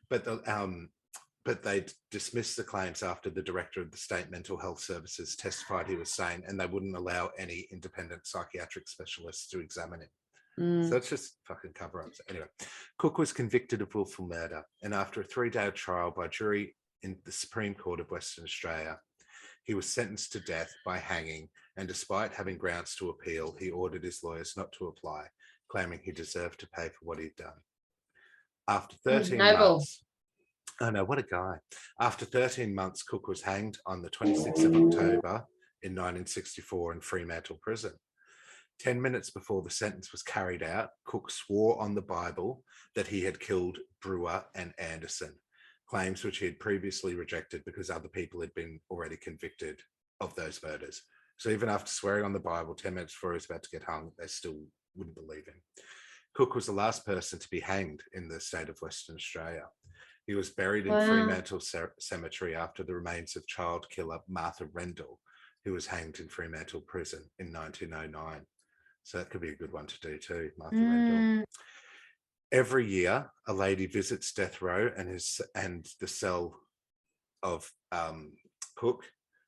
But they dismissed the claims after the director of the State Mental Health Services testified he was sane, and they wouldn't allow any independent psychiatric specialists to examine him. So it's just fucking cover-ups. Anyway, Cooke was convicted of willful murder, and after a 3-day trial by jury in the Supreme Court of Western Australia, he was sentenced to death by hanging, and despite having grounds to appeal, he ordered his lawyers not to apply, claiming he deserved to pay for what he'd done. After 13 months... Oh no, what a guy. After 13 months, Cooke was hanged on the 26th of October in 1964 in Fremantle Prison. 10 minutes before the sentence was carried out, Cooke swore on the Bible that he had killed Brewer and Anderson, claims which he had previously rejected because other people had been already convicted of those murders. So even after swearing on the Bible 10 minutes before he was about to get hung, they still wouldn't believe him. Cooke was the last person to be hanged in the state of Western Australia. He was buried in Fremantle Cemetery after the remains of child killer Martha Rendell, who was hanged in Fremantle Prison in 1909. So that could be a good one to do too, Martha Rendell. Every year, a lady visits death row and the cell of Cooke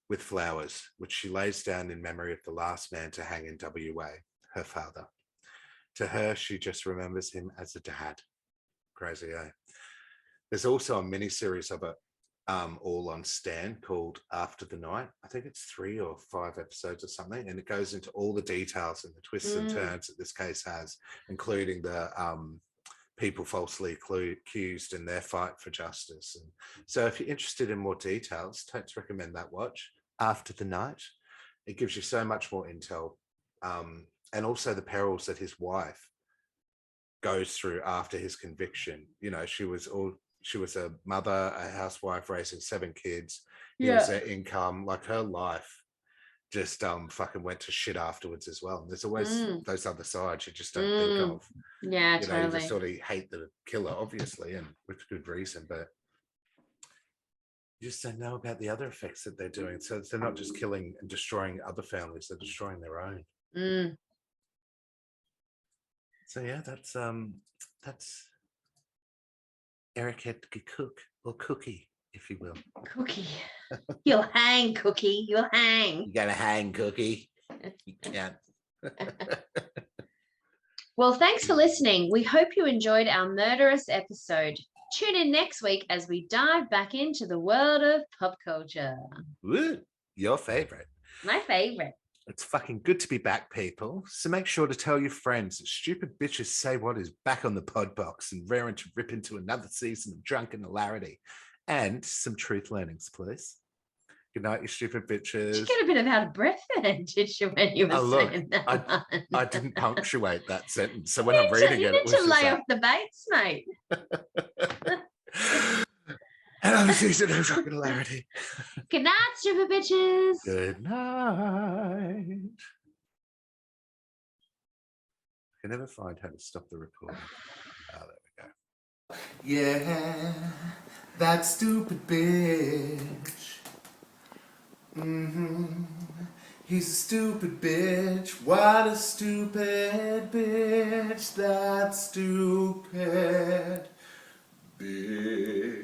with flowers, which she lays down in memory of the last man to hang in WA, her father. To her, she just remembers him as a dad. Crazy, eh? There's also a mini-series of it all on Stan called After the Night. I think it's 3 or 5 episodes or something, and it goes into all the details and the twists and turns that this case has, including the people falsely accused and their fight for justice. And so if you're interested in more details, Totes recommend that watch, After the Night. It gives you so much more intel, and also the perils that his wife goes through after his conviction. You know, she was a mother, a housewife raising 7 kids. He was their income. Like, her life just fucking went to shit afterwards as well. And there's always those other sides you just don't think of. Yeah, you totally. know, you just sort of hate the killer, obviously, and with good reason, but you just don't know about the other effects that they're doing. So they're not just killing and destroying other families, they're destroying their own. So yeah, that's Eric Edgar Cooke, or Cookie, if you will. Cookie. You'll hang, Cookie. You'll hang. You gotta hang, Cookie. You can't. Well, thanks for listening. We hope you enjoyed our murderous episode. Tune in next week as we dive back into the world of pop culture. Woo, your favorite. My favorite. It's fucking good to be back, people. So make sure to tell your friends that Stupid Bitches Say What is back on the pod box and raring to rip into another season of drunken hilarity and some truth learnings, please. Good night, you stupid bitches. Did you get a bit of out of breath then, did you, when you were saying that? I didn't punctuate that sentence, so when I'm reading it, it was you need to lay off the baits, mate. Another season of drunken hilarity. Good night, stupid bitches. Good night. I can never find how to stop the recording. Oh, there we go. Yeah, that stupid bitch. He's a stupid bitch. What a stupid bitch. That stupid bitch.